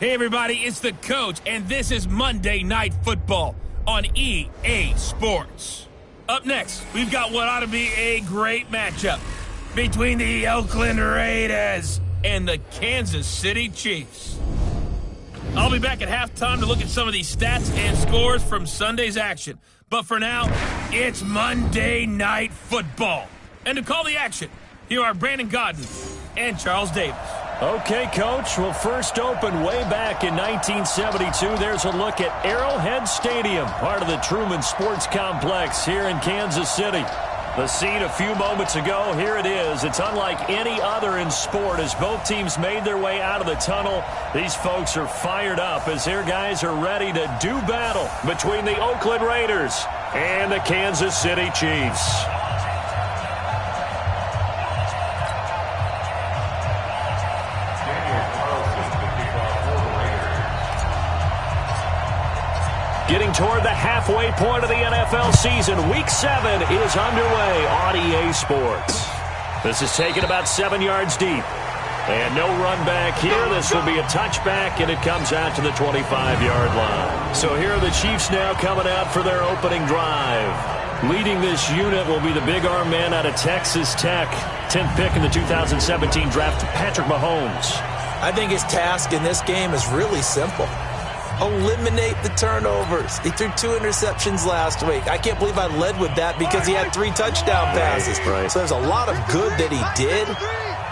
Hey everybody, it's the coach, and this is Monday Night Football on EA Sports. Up next, we've got what ought to be a great matchup between the Oakland Raiders and the Kansas City Chiefs. I'll be back at halftime to look at some of these stats and scores from Sunday's action. But for now, it's Monday Night Football. And to call the action, here are Brandon Godden and Charles Davis. Okay, Coach. Well, first opened way back in 1972. There's a look at Arrowhead Stadium, part of the Truman Sports Complex here in Kansas City. The scene a few moments ago, here it is. It's unlike any other in sport as both teams made their way out of the tunnel. These folks are fired up as their guys are ready to do battle between the Oakland Raiders and the Kansas City Chiefs. Getting toward the halfway point of the NFL season, Week 7 is underway on EA Sports. This is taken about 7 yards deep. And no run back here. This will be a touchback, and it comes out to the 25-yard line. So here are the Chiefs now coming out for their opening drive. Leading this unit will be the big arm man out of Texas Tech. 10th pick in the 2017 draft, Patrick Mahomes. I think his task in this game is really simple. Eliminate the turnovers. He threw 2 interceptions last week. I can't believe I led with that because he had 3 touchdown passes. Right. So there's a lot of good that he did,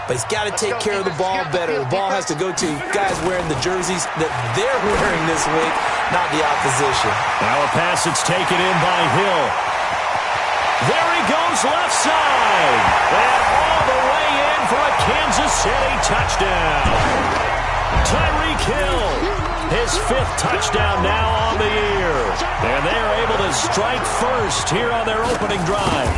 but he's got to take care of the ball better. The ball has to go to guys wearing the jerseys that they're wearing this week, not the opposition. Now a pass that's taken in by Hill. There he goes left side. And all the way in for a Kansas City touchdown. Tyreek Hill. His 5th touchdown now on the year. And they are able to strike first here on their opening drive.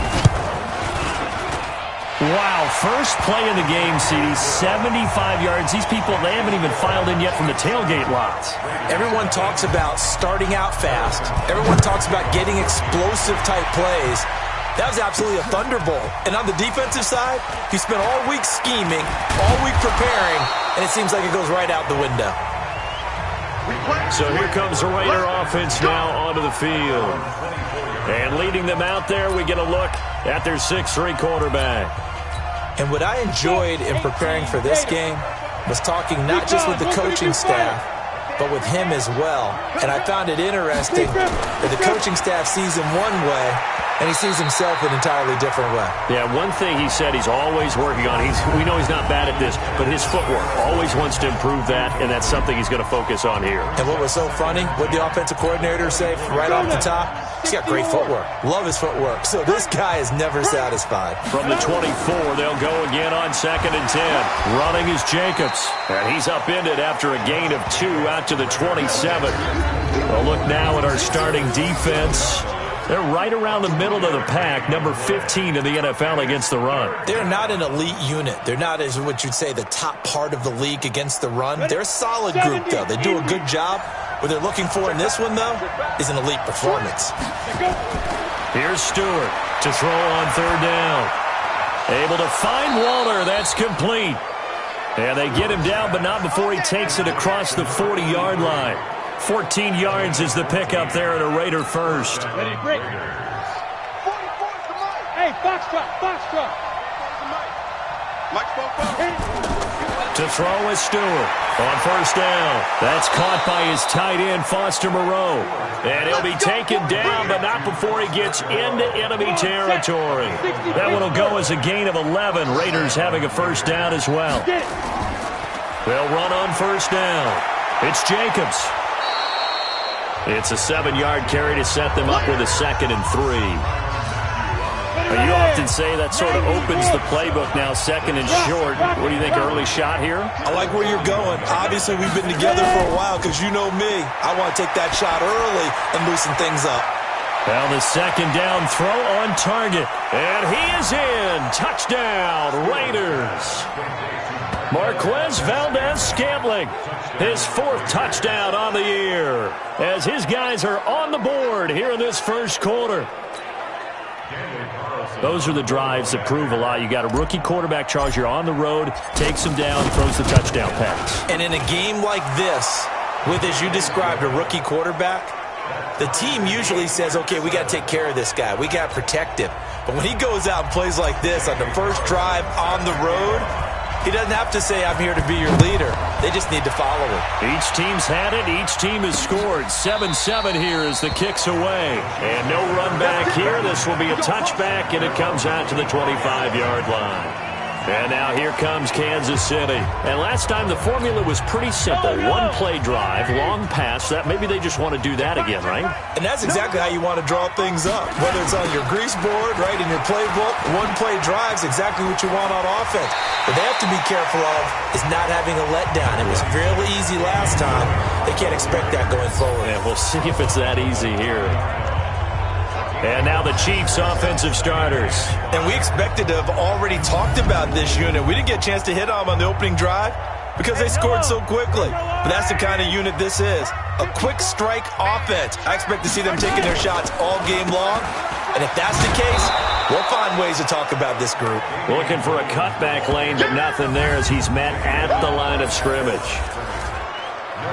Wow, first play in the game, CD, 75 yards. These people, they haven't even filed in yet from the tailgate lots. Everyone talks about starting out fast. Everyone talks about getting explosive-type plays. That was absolutely a thunderbolt. And on the defensive side, he spent all week scheming, all week preparing, and it seems like it goes right out the window. So here comes the Raider offense now onto the field. And leading them out there, we get a look at their 6'3" quarterback. And what I enjoyed in preparing for this game was talking not just with the coaching staff, but with him as well. And I found it interesting that the coaching staff sees him one way, and he sees himself an entirely different way. Yeah, one thing he said he's always working on, we know he's not bad at this, but his footwork, always wants to improve that, and that's something he's going to focus on here. And what was so funny, what the offensive coordinator say right off the top? He's got great footwork. Love his footwork. So this guy is never satisfied. From the 24, they'll go again on 2nd and 10. Running is Jacobs, and he's upended after a gain of 2 out to the 27. We'll look now at our starting defense. They're right around the middle of the pack, number 15 in the NFL against the run. They're not an elite unit. They're not, as what you'd say, the top part of the league against the run. They're a solid group, though. They do a good job. What they're looking for in this one, though, is an elite performance. Here's Stewart to throw on 3rd down. Able to find Waller. That's complete. And they get him down, but not before he takes it across the 40-yard line. 14 yards is the pickup there at a Raider first. Ready, break. 44 to Mike. Hey, box truck. To throw is Stewart on 1st down. That's caught by his tight end, Foster Moreau. And he'll be taken down, but not before he gets into enemy territory. That one will go as a gain of 11. Raiders having a 1st down as well. They'll run on 1st down. It's Jacobs. It's a 7-yard carry to set them up with a 2nd and 3. You often say that sort of opens the playbook now, 2nd and short. What do you think, early shot here? I like where you're going. Obviously, we've been together for a while because you know me. I want to take that shot early and loosen things up. Well, the 2nd down throw on target. And he is in. Touchdown, Raiders. Marquez Valdez-Scantling, his 4th touchdown on the year, as his guys are on the board here in this 1st quarter. Those are the drives that prove a lot. You got a rookie quarterback charge. You're on the road, takes him down, throws the touchdown pass. And in a game like this, with, as you described, a rookie quarterback, the team usually says, okay, we got to take care of this guy. We got to protect him. But when he goes out and plays like this on the first drive on the road, he doesn't have to say, I'm here to be your leader. They just need to follow him. Each team's had it. Each team has scored. 7-7 here as the kick's away. And no run back here. This will be a touchback, and it comes out to the 25-yard line. And now here comes Kansas City. And last time the formula was pretty simple. One-play drive, long pass. That maybe they just want to do that again, right? And that's exactly how you want to draw things up. Whether it's on your grease board, right, in your playbook, one-play drive's exactly what you want on offense. What they have to be careful of is not having a letdown. It was fairly easy last time. They can't expect that going forward. And we'll see if it's that easy here. And now the Chiefs' offensive starters. And we expected to have already talked about this unit. We didn't get a chance to hit on them on the opening drive because they scored so quickly. But that's the kind of unit this is. A quick strike offense. I expect to see them taking their shots all game long. And if that's the case, we'll find ways to talk about this group. Looking for a cutback lane, but nothing there as he's met at the line of scrimmage.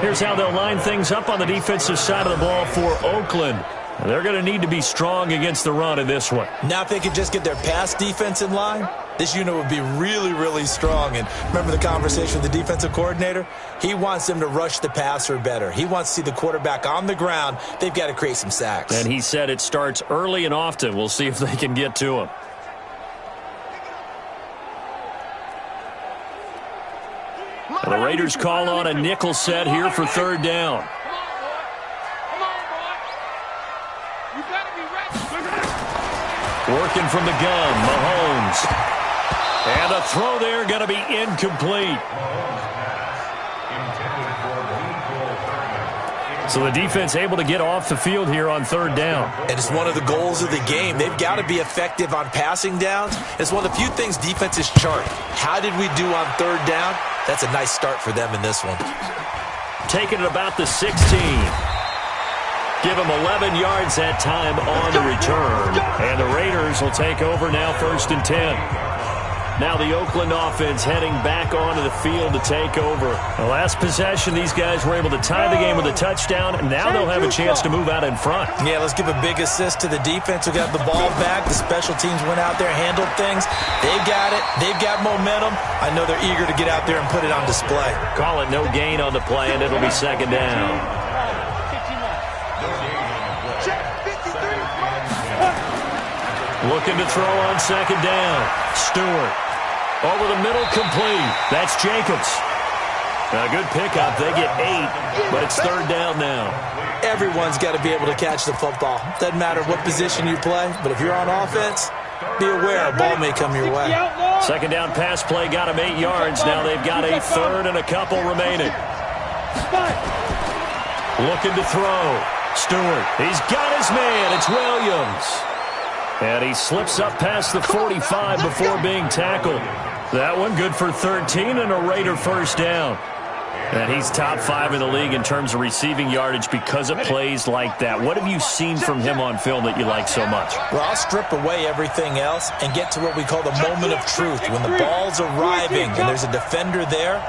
Here's how they'll line things up on the defensive side of the ball for Oakland. They're going to need to be strong against the run in this one. Now if they could just get their pass defense in line, this unit would be really, really strong. And remember the conversation with the defensive coordinator? He wants them to rush the passer better. He wants to see the quarterback on the ground. They've got to create some sacks. And he said it starts early and often. We'll see if they can get to him. The Raiders call on a nickel set here for third down. Working from the gun, Mahomes. And a throw there going to be incomplete. So the defense able to get off the field here on third down. And it's one of the goals of the game. They've got to be effective on passing downs. It's one of the few things defenses chart. How did we do on third down? That's a nice start for them in this one. Taking it about the 16. Give them 11 yards that time on the return. And the Raiders will take over now 1st and 10. Now the Oakland offense heading back onto the field to take over. The last possession, these guys were able to tie the game with a touchdown, and now they'll have a chance to move out in front. Yeah, let's give a big assist to the defense who got the ball back. The special teams went out there, handled things. They've got it. They've got momentum. I know they're eager to get out there and put it on display. Call it no gain on the play, and it'll be second down. Looking to throw on second down. Stewart. Over the middle, complete. That's Jacobs. A good pickup. They get 8, but it's third down now. Everyone's got to be able to catch the football. Doesn't matter what position you play, but if you're on offense, be aware a ball may come your way. Second down pass play got him 8 yards. Now they've got a third and a couple remaining. Looking to throw. Stewart. He's got his man. It's Williams. And he slips up past the 45 before being tackled. That one good for 13 and a Raider first down. And he's top 5 in the league in terms of receiving yardage because of plays like that. What have you seen from him on film that you like so much? Well, I'll strip away everything else and get to what we call the moment of truth. When the ball's arriving and there's a defender there,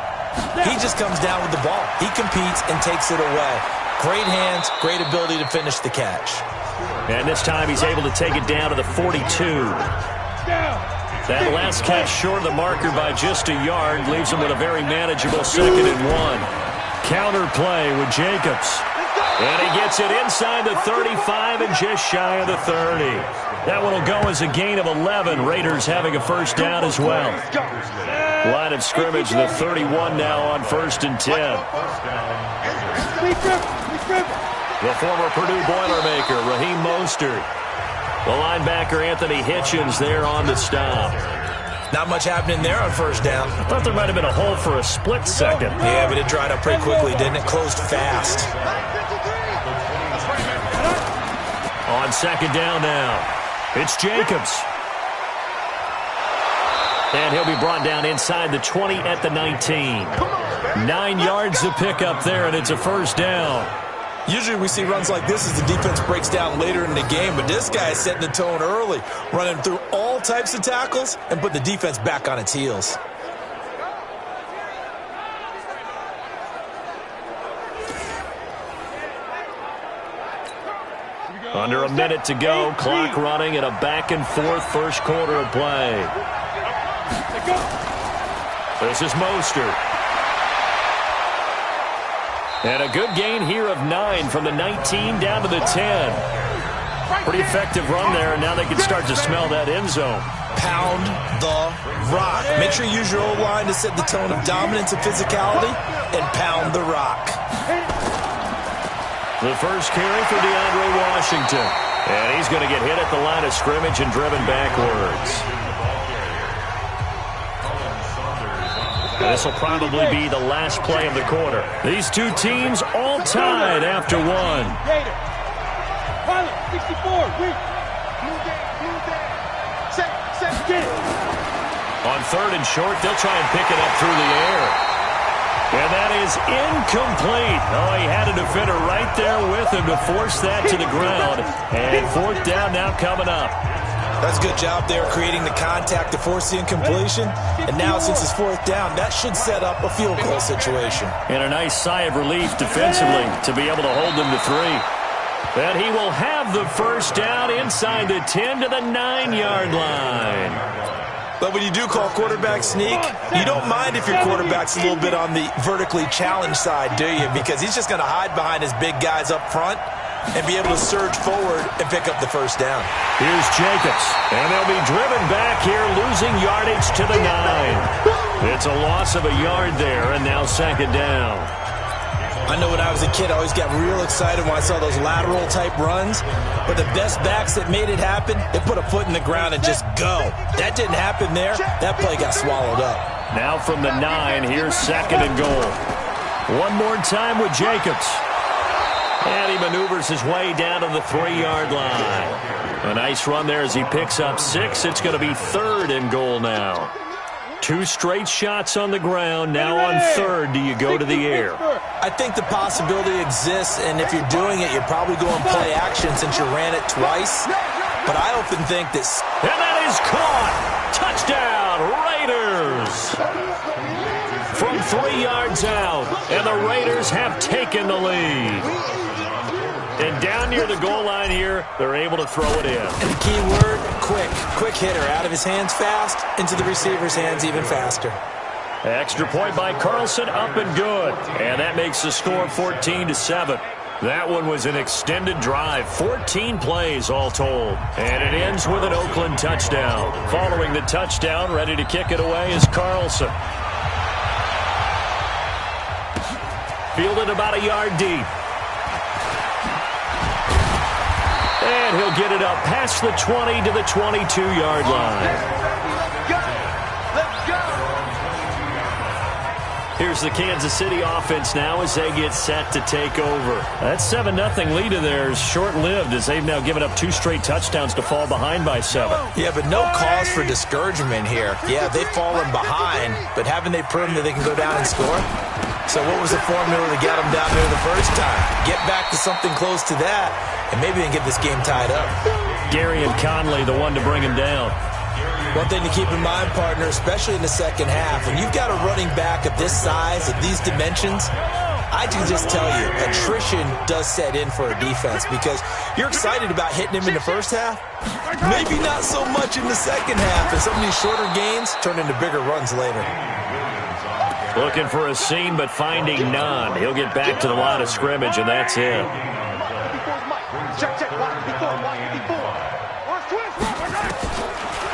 he just comes down with the ball. He competes and takes it away. Great hands, great ability to finish the catch. And this time he's able to take it down to the 42. That last catch short of the marker by just a yard leaves him with a very manageable 2nd and 1. Counter play with Jacobs. And he gets it inside the 35 and just shy of the 30. That one will go as a gain of 11. Raiders having a first down as well. Line of scrimmage, the 31 now on 1st and 10. The former Purdue Boilermaker, Raheem Mostert. The linebacker, Anthony Hitchens, there on the stop. Not much happening there on first down. I thought there might have been a hole for a split second. Yeah, but it dried up pretty quickly, didn't it? Closed fast. On second down now, it's Jacobs. And he'll be brought down inside the 20 at the 19. 9 yards to pick up there, and it's a first down. Usually we see runs like this as the defense breaks down later in the game, but this guy is setting the tone early, running through all types of tackles and put the defense back on its heels. Under a minute to go, clock running at a back-and-forth first quarter of play. This is Mostert. And a good gain here of 9 from the 19 down to the 10. Pretty effective run there, and now they can start to smell that end zone. Pound the rock. Make sure you use your O-line to set the tone of dominance and physicality, and pound the rock. The first carry for DeAndre Washington. And he's going to get hit at the line of scrimmage and driven backwards. This will probably be the last play of the quarter. These two teams all tied after one. 64. On third and short, they'll try and pick it up through the air. And that is incomplete. Oh, he had a defender right there with him to force that to the ground. And fourth down now coming up. That's a good job there creating the contact to force the incompletion. And now since it's fourth down, that should set up a field goal situation. And a nice sigh of relief defensively to be able to hold them to 3. And he will have the first down inside the 10 to the 9-yard line. But when you do call quarterback sneak, you don't mind if your quarterback's a little bit on the vertically challenged side, do you? Because he's just going to hide behind his big guys up front and be able to surge forward and pick up the first down. Here's Jacobs, and they'll be driven back here, losing yardage to the 9. It's a loss of a yard there, and now second down. I know when I was a kid, I always got real excited when I saw those lateral-type runs. But the best backs that made it happen, they put a foot in the ground and just go. That didn't happen there. That play got swallowed up. Now from the 9, here's second and goal. One more time with Jacobs. And he maneuvers his way down to the 3-yard line. A nice run there as he picks up 6. It's going to be third and goal now. 2 straight shots on the ground. Now on third, do you go to the air? I think the possibility exists, and if you're doing it, you're probably going play action since you ran it twice. But I often think that... And that is caught! Touchdown, Raiders! From 3 yards out, and the Raiders have taken the lead. And down near the goal line here, they're able to throw it in. And the key word, quick. Quick hitter. Out of his hands fast, into the receiver's hands even faster. Extra point by Carlson, up and good. And that makes the score 14-7. That one was an extended drive, 14 plays all told. And it ends with an Oakland touchdown. Following the touchdown, ready to kick it away is Carlson. Fielded about a yard deep. And he'll get it up past the 20 to the 22-yard line. Here's the Kansas City offense now as they get set to take over. That 7-0 lead of theirs short-lived as they've now given up 2 straight touchdowns to fall behind by 7. Yeah, but no cause for discouragement here. Yeah, they've fallen behind, but haven't they proven that they can go down and score? So what was the formula to get them down there the first time? Get back to something close to that, and maybe they can get this game tied up. Gary and Conley, the one to bring him down. One thing to keep in mind, partner, especially in the second half, when you've got a running back of this size, of these dimensions, I can just tell you, attrition does set in for a defense because you're excited about hitting him in the first half, maybe not so much in the second half, and some of these shorter gains turn into bigger runs later. Looking for a seam, but finding none. He'll get back to the line of scrimmage, and that's it.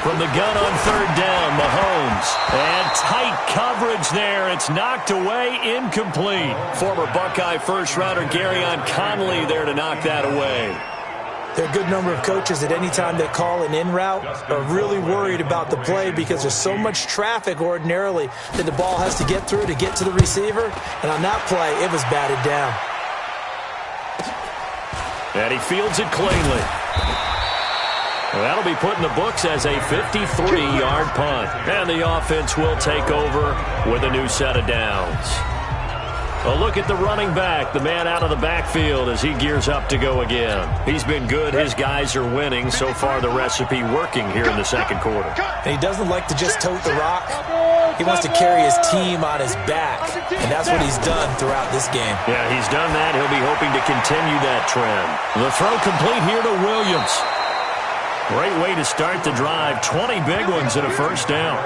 From the gun on third down, Mahomes. And tight coverage there. It's knocked away, incomplete. Former Buckeye first-rounder Garyon Conley there to knock that away. There are a good number of coaches that any time they call an in route are really worried about the play because there's so much traffic ordinarily that the ball has to get through to get to the receiver. And on that play, it was batted down. And he fields it cleanly. That'll be put in the books as a 53-yard punt. And the offense will take over with a new set of downs. A look at the running back, the man out of the backfield as he gears up to go again. He's been good. His guys are winning. So far, the recipe working here in the second quarter. And he doesn't like to just tote the rock. He wants to carry his team on his back, and that's what he's done throughout this game. Yeah, he's done that. He'll be hoping to continue that trend. The throw complete here to Williams. Great way to start the drive. 20 big ones and a first down.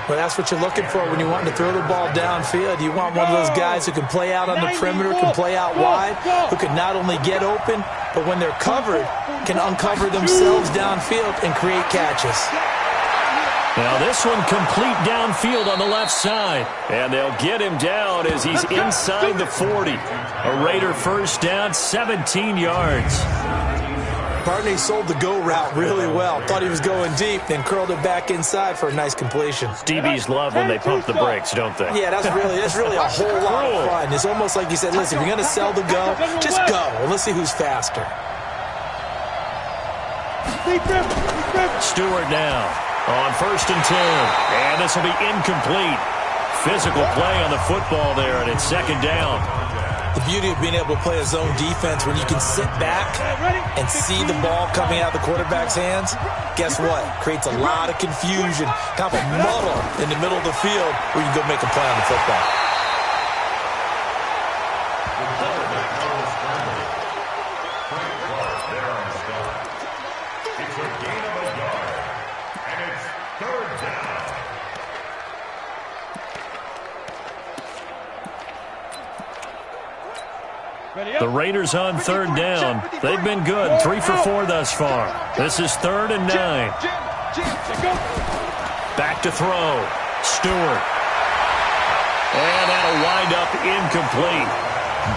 Well, that's what you're looking for when you want to throw the ball downfield. You want one of those guys who can play out on the perimeter, can play out wide, who can not only get open, but when they're covered, can uncover themselves downfield and create catches. Now this one complete downfield on the left side. And they'll get him down as he's inside the 40. A Raider first down, 17 yards. Barney sold the go route really well. Thought he was going deep, then curled it back inside for a nice completion. DBs love when they pump the brakes, don't they? Yeah, that's really a whole lot of fun. It's almost like you said, listen, if you're going to sell the go, just go. And let's see who's faster. Stewart now on 1st and 10. And this will be incomplete. Physical play on the football there, and it's 2nd down. The beauty of being able to play a zone defense when you can sit back and see the ball coming out of the quarterback's hands, guess what? Creates a lot of confusion, kind of a muddle in the middle of the field where you can go make a play on the football. The Raiders on 3rd down. They've been good. 3 for 4 thus far. This is 3rd and 9. Back to throw. Stewart. And that'll wind up incomplete.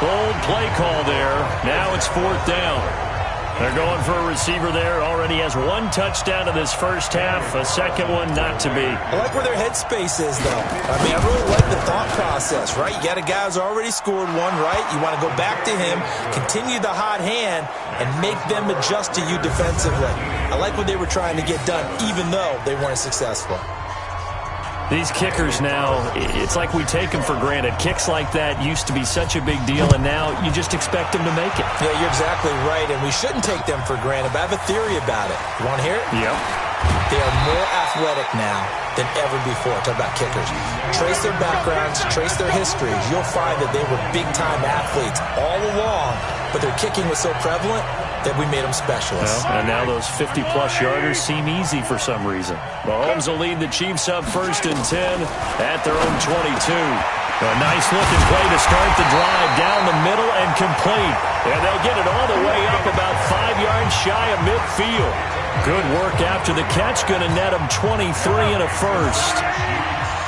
Bold play call there. Now it's 4th down. They're going for a receiver there. Already has 1 touchdown in this first half. A second one not to be. I like where their headspace is, though. I mean, I really like the thought process, right? You got a guy who's already scored 1, right? You want to go back to him, continue the hot hand, and make them adjust to you defensively. I like what they were trying to get done, even though they weren't successful. These kickers now, it's like we take them for granted. Kicks like that used to be such a big deal, and now you just expect them to make it. Yeah, you're exactly right, and we shouldn't take them for granted, but I have a theory about it. You want to hear it? Yep. They are more athletic now than ever before. Talk about kickers. Trace their backgrounds, trace their histories. You'll find that they were big-time athletes all along, but their kicking was so prevalent that we made them specialists. Well, and now those 50-plus yarders seem easy for some reason. Mahomes will lead the Chiefs up 1st and 10 at their own 22. A nice-looking play to start the drive down the middle and complete. And they'll get it all the way up about 5 yards shy of midfield. Good work after the catch. Going to net him 23 and a first.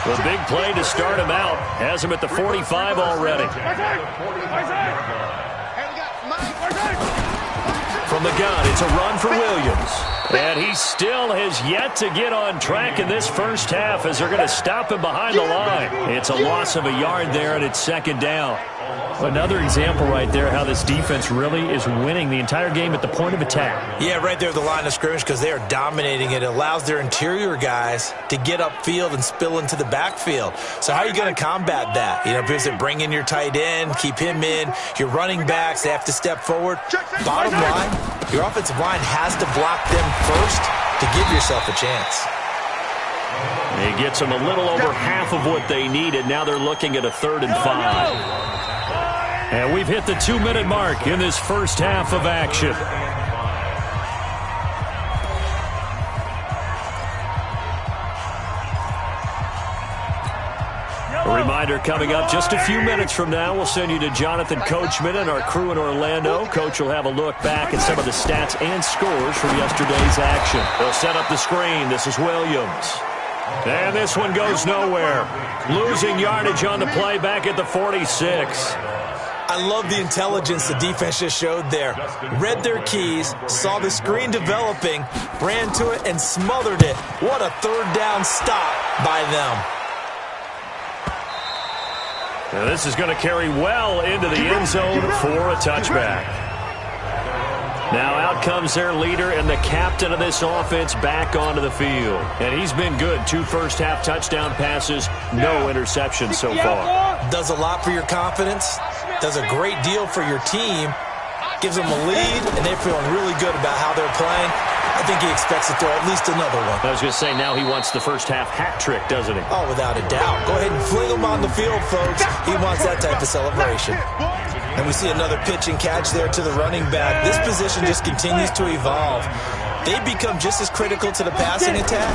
The big play to start him out. Has him at the 45 already. From the gun, it's a run for Williams. And he still has yet to get on track in this first half as they're going to stop him behind the line. It's a loss of a yard there, and it's 2nd down. Another example right there how this defense really is winning the entire game at the point of attack. Yeah, right there at the line of scrimmage because they are dominating it. It allows their interior guys to get upfield and spill into the backfield. So how are you going to combat that? You know, because they bring in your tight end, keep him in. Your running backs, they have to step forward. Bottom line, your offensive line has to block them first to give yourself a chance. He gets them a little over half of what they needed. Now they're looking at a 3rd and 5. And we've hit the 2-minute mark in this first half of action. A reminder coming up just a few minutes from now, we'll send you to Jonathan Coachman and our crew in Orlando. Coach will have a look back at some of the stats and scores from yesterday's action. They'll set up the screen. This is Williams. And this one goes nowhere. Losing yardage on the play back at the 46. I love the intelligence the defense just showed there. Read their keys, saw the screen developing, ran to it, and smothered it. What a 3rd down stop by them. Now this is going to carry well into the end zone for a touchback. Now out comes their leader and the captain of this offense back onto the field. And he's been good. 2 first-half touchdown passes, no interceptions so far. Does a lot for your confidence, does a great deal for your team, gives them a lead, and they're feeling really good about how they're playing. I think he expects to throw at least another one. I was going to say, now he wants the first-half hat trick, doesn't he? Oh, without a doubt. Go ahead and fling him on the field, folks. He wants that type of celebration. And we see another pitch and catch there to the running back. This position just continues to evolve. They become just as critical to the passing attack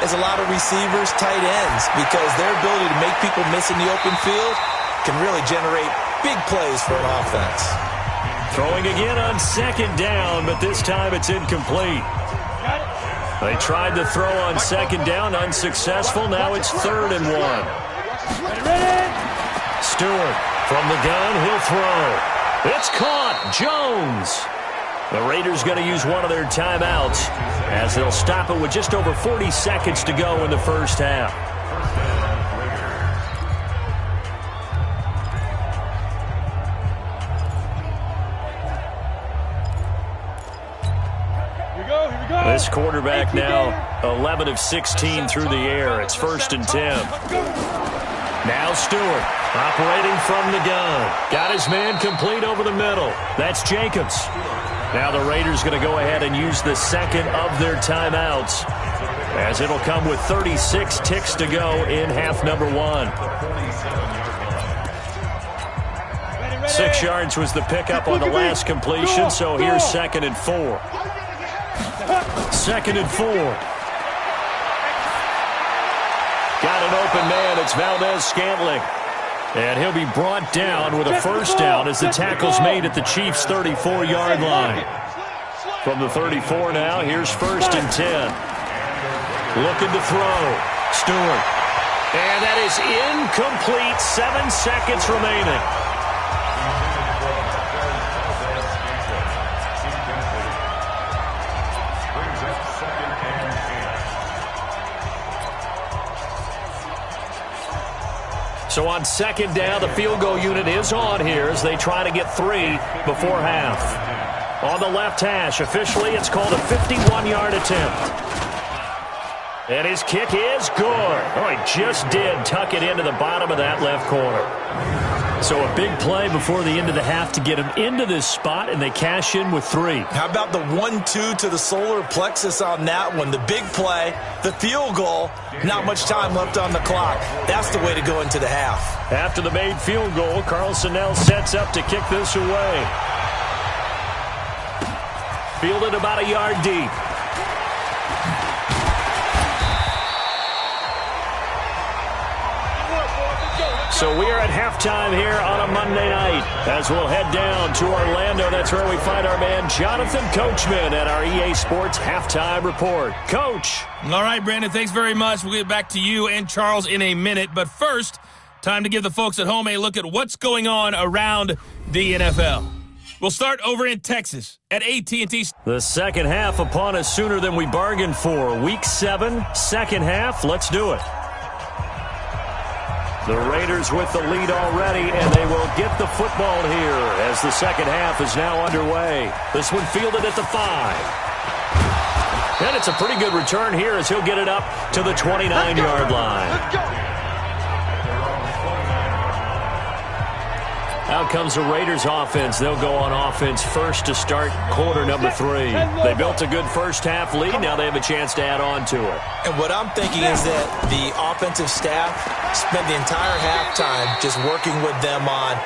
as a lot of receivers, tight ends, because their ability to make people miss in the open field can really generate big plays for an offense. Throwing again on 2nd down, but this time it's incomplete. They tried to throw on 2nd down, unsuccessful. Now it's 3rd and 1. Stewart from the gun, he'll throw. It's caught. Jones. The Raiders going to use one of their timeouts as they'll stop it with just over 40 seconds to go in the first half. This quarterback now 11 of 16 through the air. It's 1st and 10. Now Stewart operating from the gun. Got his man complete over the middle. That's Jacobs. Now the Raiders going to go ahead and use the second of their timeouts, as it'll come with 36 ticks to go in half number 1. 6 yards was the pickup on the last completion, so here's 2nd and 4. 2nd and 4. Got an open man. It's Valdez-Scantling. And he'll be brought down with a first down as the tackle's made at the Chiefs' 34-yard line. From the 34 now, here's 1st and 10. Looking to throw. Stewart. And that is incomplete. 7 seconds remaining. So on 2nd down, the field goal unit is on here as they try to get 3 before half. On the left hash, officially it's called a 51-yard attempt. And his kick is good. Oh, he just did tuck it into the bottom of that left corner. So a big play before the end of the half to get him into this spot, and they cash in with 3. How about the 1-2 to the solar plexus on that one? The big play, the field goal, not much time left on the clock. That's the way to go into the half. After the made field goal, Carlson now sets up to kick this away. Fielded about a yard deep. So we are at halftime here on a Monday night as we'll head down to Orlando. That's where we find our man Jonathan Coachman at our EA Sports Halftime Report. Coach. All right, Brandon, thanks very much. We'll get back to you and Charles in a minute. But first, time to give the folks at home a look at what's going on around the NFL. We'll start over in Texas at AT&T. The second half upon us sooner than we bargained for. Week 7, second half. Let's do it. The Raiders with the lead already, and they will get the football here as the second half is now underway. This one fielded at the 5. And it's a pretty good return here as he'll get it up to the 29-yard line. Out comes the Raiders offense. They'll go on offense first to start quarter number 3. They built a good first half lead. Now they have a chance to add on to it. And what I'm thinking is that the offensive staff spent the entire halftime just working with them on,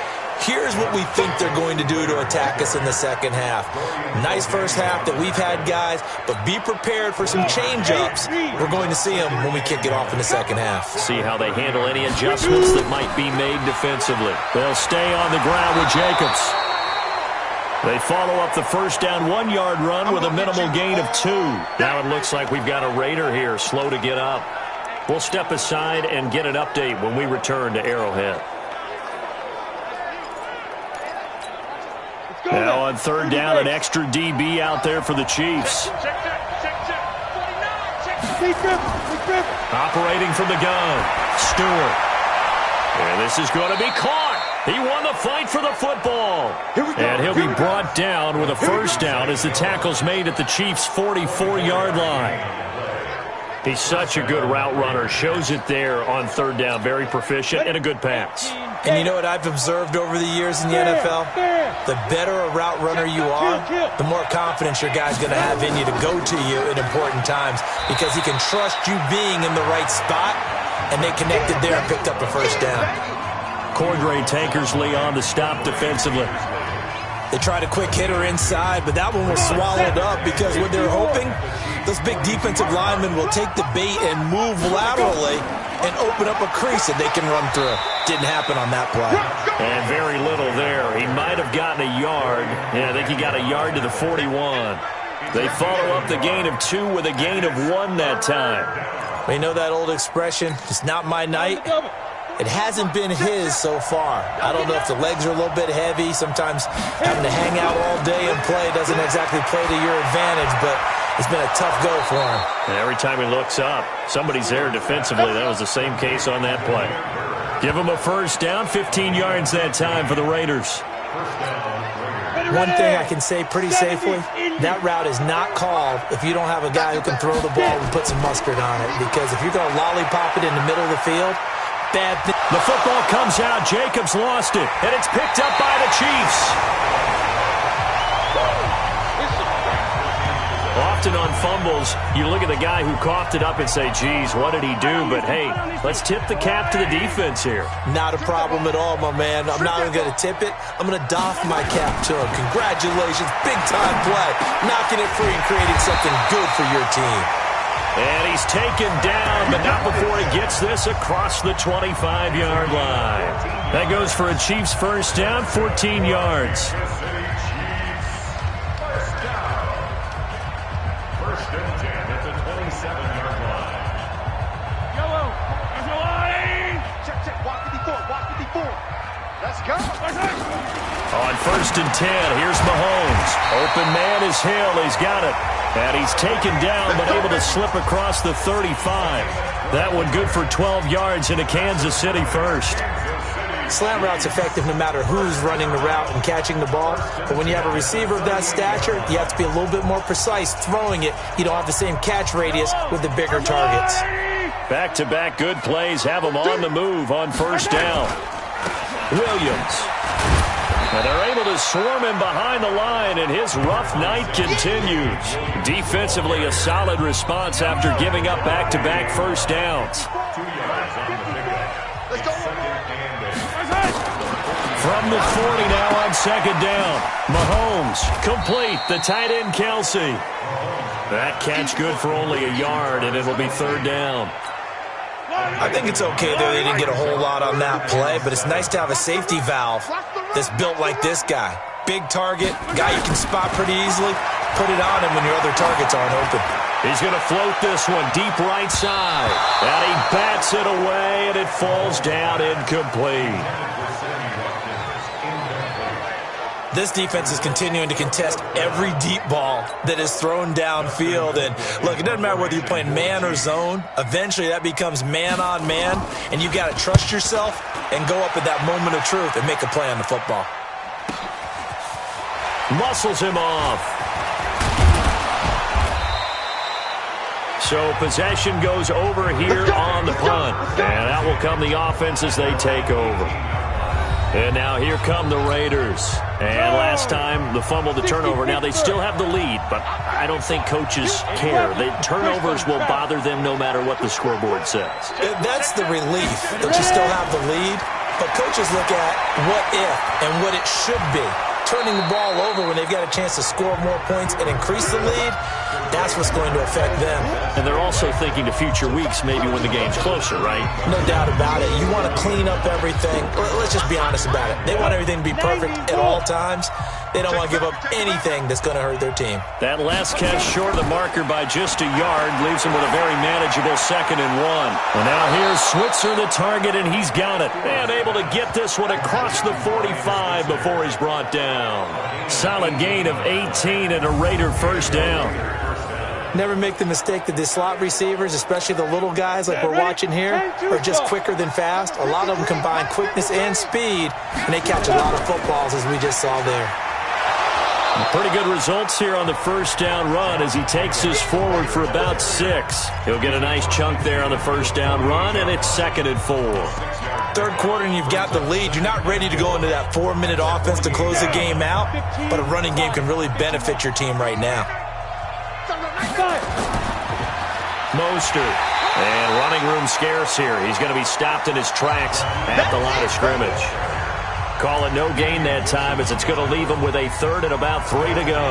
here's what we think they're going to do to attack us in the second half. Nice first half that we've had, guys, but be prepared for some change-ups. We're going to see them when we kick it off in the second half. See how they handle any adjustments that might be made defensively. They'll stay on the ground with Jacobs. They follow up the first down 1-yard run with a minimal gain of 2. Now it looks like we've got a Raider here slow to get up. We'll step aside and get an update when we return to Arrowhead. Now on third down, an extra DB out there for the Chiefs. Operating from the gun, Stewart. And this is going to be caught. He won the fight for the football. And he'll be brought down with a first down as the tackle's made at the Chiefs' 44-yard line. He's such a good route runner. Shows it there on third down. Very proficient and a good pass. And you know what I've observed over the years in the NFL? The better a route runner you are, the more confidence your guy's going to have in you to go to you in important times because he can trust you being in the right spot, and they connected there and picked up a first down. Cordray Tankersley on the stop defensively. They tried a quick hitter inside, but that one was swallowed up because what they're hoping, those big defensive linemen will take the bait and move laterally and open up a crease that they can run through. Didn't happen on that play. And very little there. He might have gotten a yard. Yeah, I think he got a yard to the 41. They follow up the gain of 2 with a gain of 1 that time. You know that old expression, it's not my night? It hasn't been his so far. I don't know if the legs are a little bit heavy. Sometimes having to hang out all day and play doesn't exactly play to your advantage, but it's been a tough go for him. And every time he looks up, somebody's there defensively. That was the same case on that play. Give him a first down, 15 yards that time for the Raiders. One thing I can say pretty safely, that route is not called if you don't have a guy who can throw the ball and put some mustard on it, because if you're going to lollipop it in the middle of the field, bad thing. The football comes out. Jacobs lost it, and it's picked up by the Chiefs. Often on fumbles, you look at the guy who coughed it up and say, geez, what did he do? But, hey, let's tip the cap to the defense here. Not a problem at all, my man. I'm not even going to tip it. I'm going to doff my cap to him. Congratulations. Big-time play. Knocking it free and creating something good for your team. And he's taken down, but not before he gets this across the 25-yard line. That goes for a Chiefs first down, 14 yards. First and 10 at the 27-yard line. Yellow. There's your line. Check. Walk 54. Walk 54. Let's go. On first and 10, here's Mahomes. Open man is Hill. He's got it. And he's taken down, but able to slip across the 35. That one good for 12 yards into Kansas City first. Slant route's effective no matter who's running the route and catching the ball. But when you have a receiver of that stature, you have to be a little bit more precise throwing it. You don't have the same catch radius with the bigger targets. Back-to-back good plays have them on the move on first down. Williams. And they're able to swarm him behind the line, and his rough night continues. Defensively, a solid response after giving up back-to-back first downs. 2 yards on the pickup. Let's go. From the 40 now on second down. Mahomes complete. The tight end, Kelsey. That catch good for only a yard, and it'll be third down. I think it's okay there. They didn't get a whole lot on that play, but it's nice to have a safety valve that's built like this guy. Big target, guy you can spot pretty easily. Put it on him when your other targets aren't open. He's going to float this one deep right side. And he bats it away, and it falls down incomplete. This defense is continuing to contest every deep ball that is thrown downfield. And look, it doesn't matter whether you're playing man or zone. Eventually that becomes man on man, and you got to trust yourself and go up at that moment of truth and make a play on the football. Muscles him off. So possession goes over here on the punt. And out will come the offense as they take over. And now here come the Raiders. And last time, the fumble, the turnover. Now, they still have the lead, but I don't think coaches care. The turnovers will bother them no matter what the scoreboard says. That's the relief that you still have the lead. But coaches look at what if and what it should be. Turning the ball over when they've got a chance to score more points and increase the lead, that's what's going to affect them. And they're also thinking to future weeks, maybe when the game's closer, right? No doubt about it. You want to clean up everything. Let's just be honest about it. They want everything to be perfect at all times. They don't want to give up anything that's going to hurt their team. That last catch short of the marker by just a yard leaves him with a very manageable 2nd and 1. And now here's Switzer, the target, and he's got it. And able to get this one across the 45 before he's brought down. Solid gain of 18 and a Raider first down. Never make the mistake that the slot receivers, especially the little guys like we're watching here, are just quicker than fast. A lot of them combine quickness and speed, and they catch a lot of footballs, as we just saw there. Pretty good results here on the first down run as he takes us forward for about 6. He'll get a nice chunk there on the first down run, and it's 2nd and 4. Third quarter and you've got the lead. You're not ready to go into that 4-minute offense to close the game out, but a running game can really benefit your team right now. Mostert. And running room scarce here. He's going to be stopped in his tracks at the line of scrimmage. Call it no gain that time as it's going to leave him with a 3rd and about 3 to go.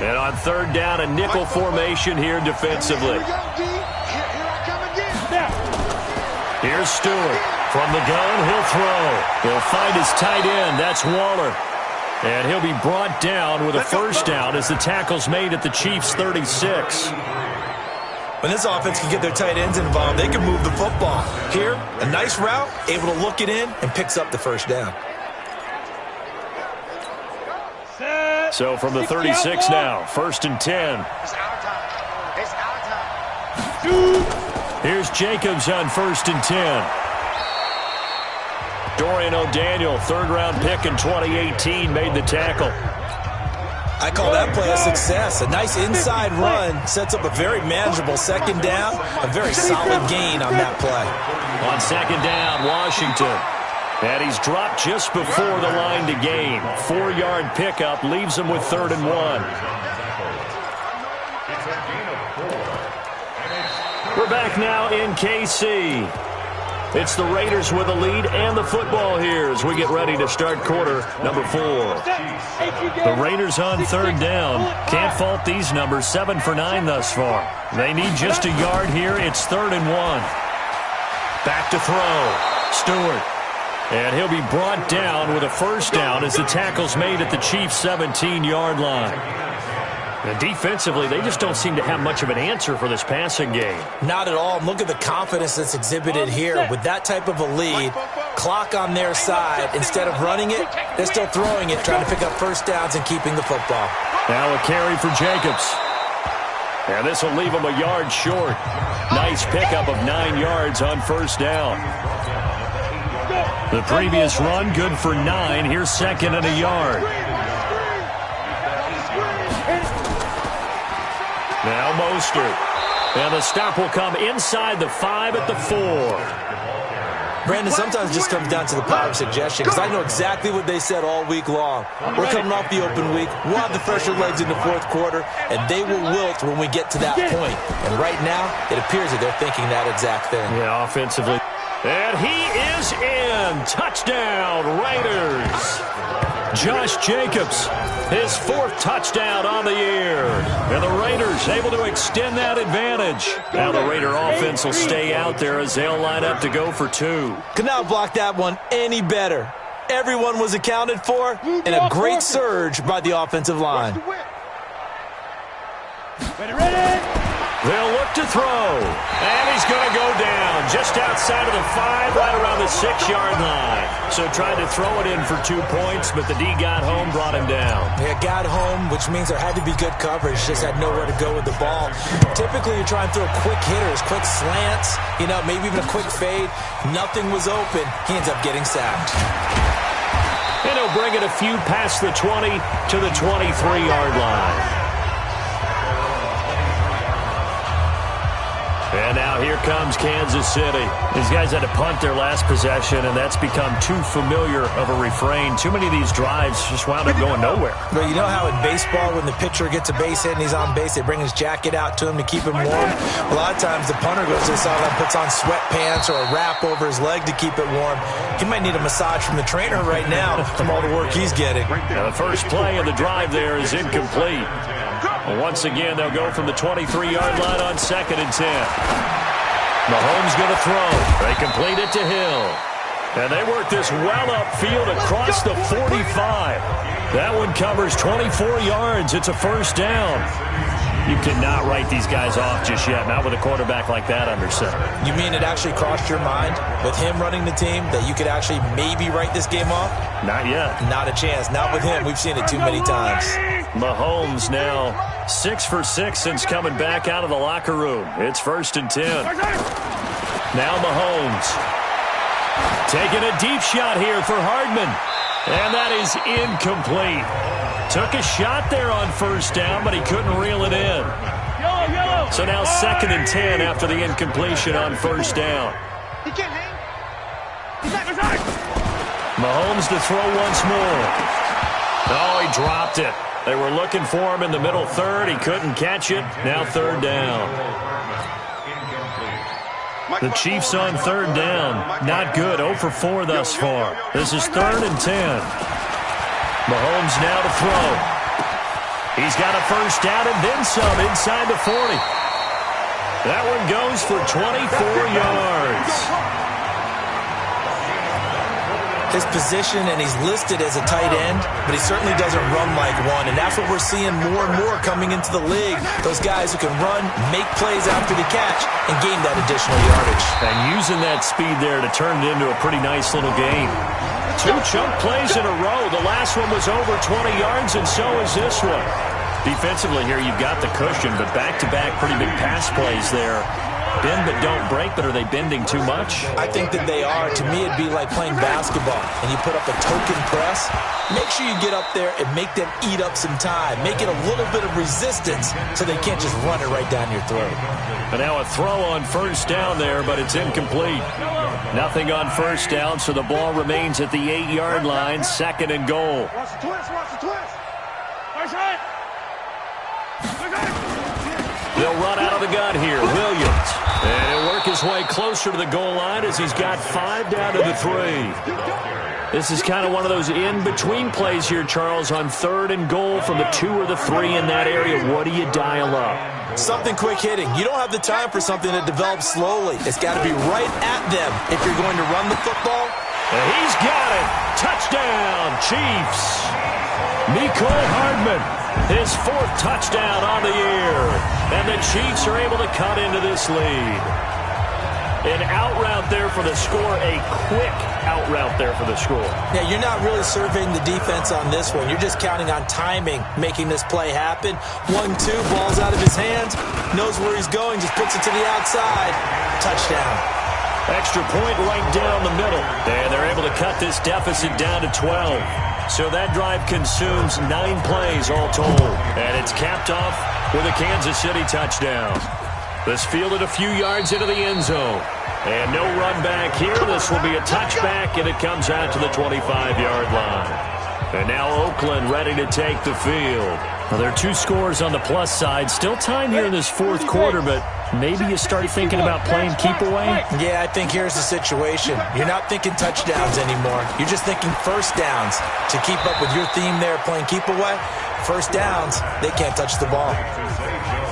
And on 3rd down, a nickel formation here defensively. Here's Stewart. From the gun, he'll throw. He'll find his tight end. That's Waller. And he'll be brought down with a first down as the tackle's made at the Chiefs' 36. When this offense can get their tight ends involved, they can move the football. Here, a nice route, able to look it in, and picks up the first down. So from the 36 now, 1st and 10. Here's Jacobs on 1st and 10. Dorian O'Daniel, 3rd-round pick in 2018, made the tackle. I call that play a success. A nice inside run sets up a very manageable 2nd down. A very solid gain on that play. On 2nd down, Washington. And he's dropped just before the line to gain. 4-yard pickup leaves him with 3rd and 1. We're back now in KC. It's the Raiders with the lead and the football here as we get ready to start quarter number 4. The Raiders on 3rd down. Can't fault these numbers, 7 for 9 thus far. They need just a yard here. It's 3rd and 1. Back to throw. Stewart. And he'll be brought down with a first down as the tackle's made at the Chiefs' 17-yard line. And defensively, they just don't seem to have much of an answer for this passing game. Not at all. Look at the confidence that's exhibited here. With that type of a lead, clock on their side, instead of running it, they're still throwing it, trying to pick up first downs and keeping the football. Now a carry for Jacobs. And this will leave him a yard short. Nice pickup of 9 yards on first down. The previous run, good for 9. Here's 2nd and a yard. Now Mostert. And the stop will come inside the 5 at the 4. Brandon, sometimes it just comes down to the power of suggestion, because I know exactly what they said all week long. We're coming off the open week. We'll have the fresher legs in the 4th quarter, and they will wilt when we get to that point. And right now, it appears that they're thinking that exact thing. Yeah, offensively. And he is in. Touchdown, Raiders. Josh Jacobs, his 4th touchdown on the year. And the Raiders able to extend that advantage. Now the Raider offense will stay out there as they'll line up to go for 2. Could not block that one any better. Everyone was accounted for, and a great surge by the offensive line. They'll look to throw. And he's going to go down just outside of the 5, right around the 6-yard line. So tried to throw it in for 2 points, but the D got home, brought him down. Yeah, got home, which means there had to be good coverage. Just had nowhere to go with the ball. Typically, you're trying to throw quick hitters, quick slants, maybe even a quick fade. Nothing was open. He ends up getting sacked. And he'll bring it a few past the 20 to the 23-yard line. And now here comes Kansas City. These guys had to punt their last possession, and that's become too familiar of a refrain. Too many of these drives just wound up going nowhere. But you know how in baseball, when the pitcher gets a base hit and he's on base, they bring his jacket out to him to keep him warm? A lot of times the punter goes to the sideline, puts on sweatpants or a wrap over his leg to keep it warm. He might need a massage from the trainer right now from all the work he's getting. Now the first play of the drive there is incomplete. Well, once again, they'll go from the 23-yard line on 2nd and 10. Mahomes going to throw. They complete it to Hill. And they work this well upfield across the 45. That one covers 24 yards. It's a first down. You cannot write these guys off just yet, not with a quarterback like that under center. You mean it actually crossed your mind with him running the team that you could actually maybe write this game off? Not yet. Not a chance. Not with him. We've seen it too many times. Mahomes now 6 for 6 since coming back out of the locker room. It's 1st and 10. Now Mahomes taking a deep shot here for Hardman. And that is incomplete. Took a shot there on 1st down, but he couldn't reel it in. So now 2nd and 10 after the incompletion on 1st down. Mahomes to throw once more. Oh, he dropped it. They were looking for him in the middle third. He couldn't catch it. Now 3rd down. The Chiefs on 3rd down. Not good. 0 for 4 thus far. This is 3rd and 10. Mahomes now to throw. He's got a 1st down and then some inside the 40. That one goes for 24 yards. His position, and he's listed as a tight end, but he certainly doesn't run like one, and that's what we're seeing more and more coming into the league. Those guys who can run, make plays after the catch, and gain that additional yardage. And using that speed there to turn it into a pretty nice little game. 2 chunk plays in a row. The last one was over 20 yards, and so is this one. Defensively here, you've got the cushion, but back-to-back pretty big pass plays there. Bend but don't break, but are they bending too much? I think that they are. To me, it'd be like playing basketball, and you put up a token press. Make sure you get up there and make them eat up some time. Make it a little bit of resistance so they can't just run it right down your throat. And now a throw on 1st down there, but it's incomplete. Nothing on 1st down, so the ball remains at the 8-yard line, 2nd and goal. Watch the twist, watch the twist. They'll run out of the gun here. Williams. And he'll work his way closer to the goal line as he's got 5 down to the 3. This is kind of one of those in-between plays here, Charles, on 3rd and goal from the 2 or the 3 in that area. What do you dial up? Something quick hitting. You don't have the time for something that develops slowly. It's got to be right at them if you're going to run the football. And he's got it. Touchdown, Chiefs. Mecole Hardman, his 4th touchdown on the year. And the Chiefs are able to cut into this lead. An out route there for the score, a quick out route there for the score. Yeah, you're not really surveying the defense on this one. You're just counting on timing, making this play happen. 1-2, ball's out of his hands, knows where he's going, just puts it to the outside. Touchdown. Extra point right down the middle. And they're able to cut this deficit down to 12. So that drive consumes 9 plays all told. And it's capped off with a Kansas City touchdown. This fielded a few yards into the end zone. And no run back here. This will be a touchback, and it comes out to the 25-yard line. And now Oakland ready to take the field. Well, there are 2 scores on the plus side. Still time here in this 4th quarter, but maybe you start thinking about playing keep away? Yeah, I think here's the situation. You're not thinking touchdowns anymore. You're just thinking 1st downs. To keep up with your theme there, playing keep away, 1st downs, they can't touch the ball.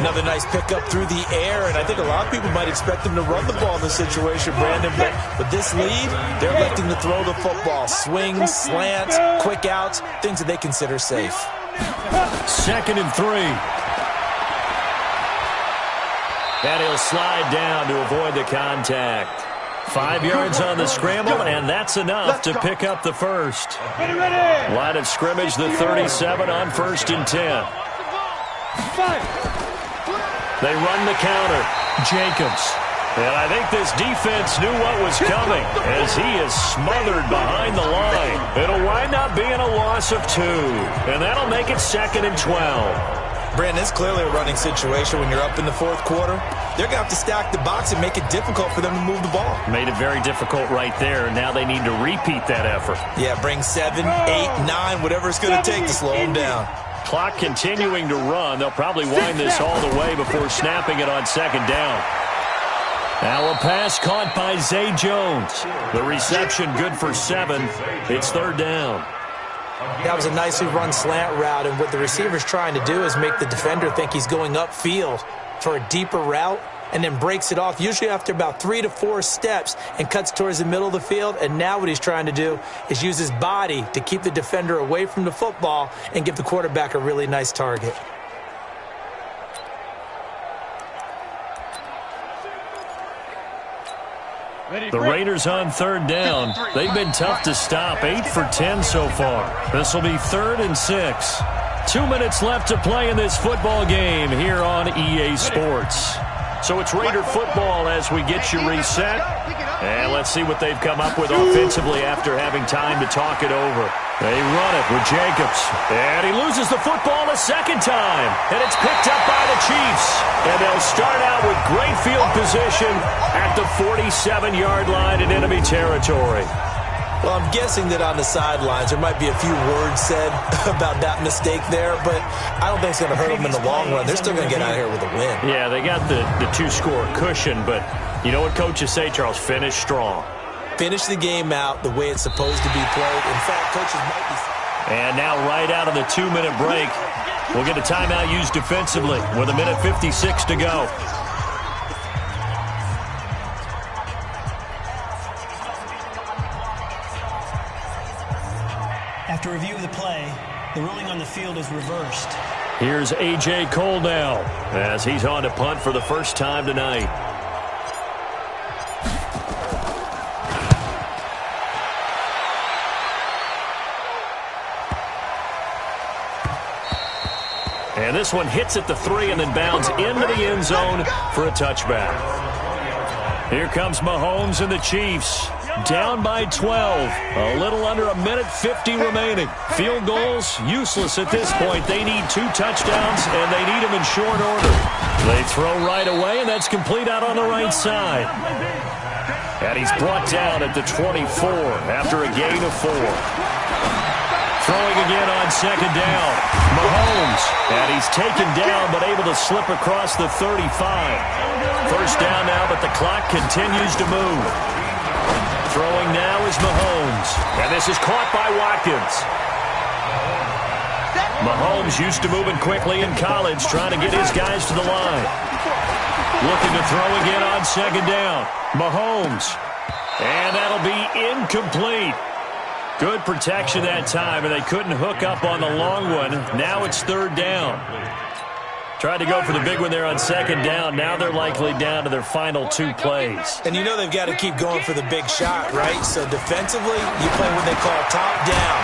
Another nice pickup through the air, and I think a lot of people might expect them to run the ball in this situation, Brandon, but with this lead, they're electing to throw the football. Swings, slants, quick outs, things that they consider safe. 2nd and 3. And he'll slide down to avoid the contact. 5 yards on the scramble, and that's enough to pick up the 1st. Line of scrimmage, the 37 on 1st and 10. They run the counter. Jacobs. And I think this defense knew what was coming as he is smothered behind the line. It'll wind up being a loss of 2. And that'll make it 2nd and 12. Brandon, it's clearly a running situation when you're up in the 4th quarter. They're going to have to stack the box and make it difficult for them to move the ball. Made it very difficult right there. Now they need to repeat that effort. Yeah, bring 7, 8, 9, whatever it's going to take to slow them down. Clock continuing to run. They'll probably wind this all the way before snapping it on 2nd down. Now a pass caught by Zay Jones. The reception good for 7. It's 3rd down. That was a nicely run slant route, and what the receiver's trying to do is make the defender think he's going upfield for a deeper route, and then breaks it off, usually after about 3 to 4 steps, and cuts towards the middle of the field. And now what he's trying to do is use his body to keep the defender away from the football and give the quarterback a really nice target. The Raiders on third down. They've been tough to stop. 8 for 10 so far. This will be 3rd and 6. 2 minutes left to play in this football game here on EA Sports. So it's Raider football as we get you reset. And let's see what they've come up with offensively after having time to talk it over. They run it with Jacobs. And he loses the football a second time. And it's picked up by the Chiefs. And they'll start out with great field position at the 47-yard line in enemy territory. Well, I'm guessing that on the sidelines there might be a few words said about that mistake there, but I don't think it's going to hurt them in the long run. They're still going to get out of here with a win. Yeah, they got the 2-score cushion, but you know what coaches say, Charles? Finish strong. Finish the game out the way it's supposed to be played. In fact, coaches might be... And now right out of the 2-minute break, we'll get a timeout used defensively with 1:56 to go. After review of the play, the ruling on the field is reversed. Here's A.J. Cole now as he's on to punt for the first time tonight. And this one hits at the 3 and then bounds into the end zone for a touchback. Here comes Mahomes and the Chiefs. Down by 12. A little under 1:50 remaining. Field goals useless at this point. They need 2 touchdowns, and they need them in short order. They throw right away, and that's complete out on the right side. And he's brought down at the 24 after a gain of 4. Throwing again on second down. Mahomes. And he's taken down but able to slip across the 35. First down now, but the clock continues to move. Throwing now is Mahomes. And this is caught by Watkins. Mahomes used to moving quickly in college, trying to get his guys to the line. Looking to throw again on second down. Mahomes. And that'll be incomplete. Good protection that time, and they couldn't hook up on the long one. Now it's third down. Tried to go for the big one there on second down. Now they're likely down to their final 2 plays. And you know they've got to keep going for the big shot, right? So defensively, you play what they call top down.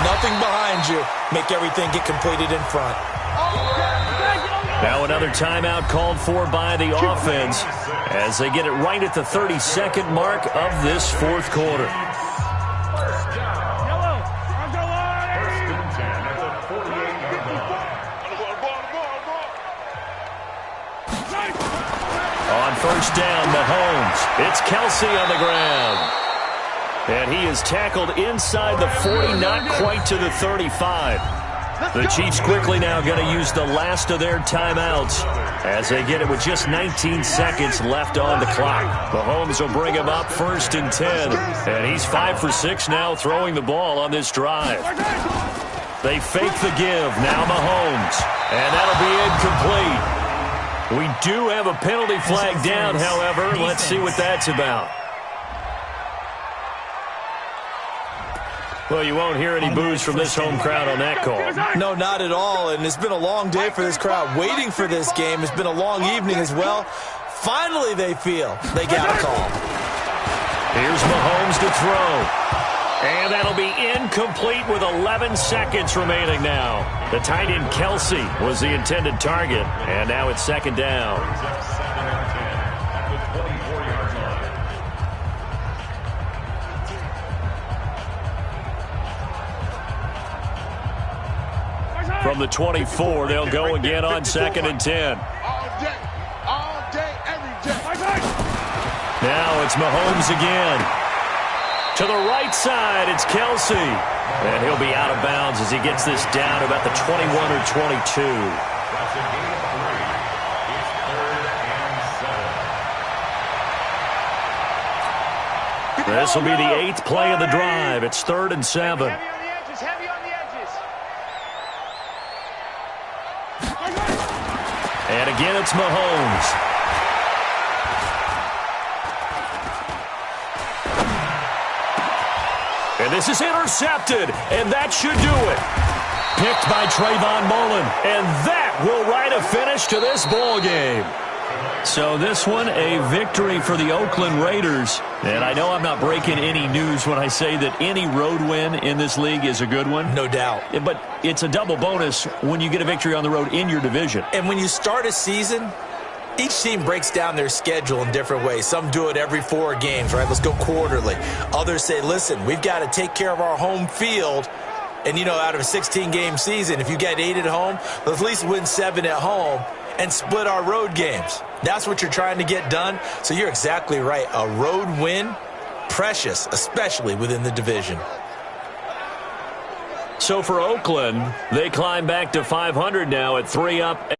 Nothing behind you. Make everything get completed in front. Now another timeout called for by the offense as they get it right at the 32nd mark of this 4th quarter. On first down, Mahomes. It's Kelsey on the ground. And he is tackled inside the 40, not quite to the 35. The Chiefs quickly now going to use the last of their timeouts as they get it with just 19 seconds left on the clock. Mahomes will bring him up 1st and 10. And he's 5 for 6 now throwing the ball on this drive. They fake the give. Now Mahomes. And that'll be incomplete. We do have a penalty flag down, however. Let's see what that's about. Well, you won't hear any boos from this home crowd on that call. No, not at all. And it's been a long day for this crowd waiting for this game. It's been a long evening as well. Finally, they feel they got a call. Here's Mahomes to throw. And that'll be incomplete with 11 seconds remaining now. The tight end Kelsey was the intended target. And now it's second down. From the 24, they'll go again on 2nd and 10. All day, every day. Now it's Mahomes again. To the right side, it's Kelsey. And he'll be out of bounds as he gets this down to about the 21 or 22. That's a gain of 3. It's 3rd and 7. This will be the 8th play of the drive. It's 3rd and 7. Heavy on the edges, heavy on the edges. And again, it's Mahomes. And this is intercepted, and that should do it. Picked by Trayvon Mullen, and that will write a finish to this ball game. So this one, a victory for the Oakland Raiders. And I know I'm not breaking any news when I say that any road win in this league is a good one. No doubt. But it's a double bonus when you get a victory on the road in your division. And when you start a season, each team breaks down their schedule in different ways. Some do it every 4 games, right? Let's go quarterly. Others say, listen, we've got to take care of our home field. And, you know, out of a 16-game season, if you get 8 at home, let's at least win 7 at home and split our road games. That's what you're trying to get done. So you're exactly right. A road win, precious, especially within the division. So for Oakland, they climb back to 500 now at 3 up.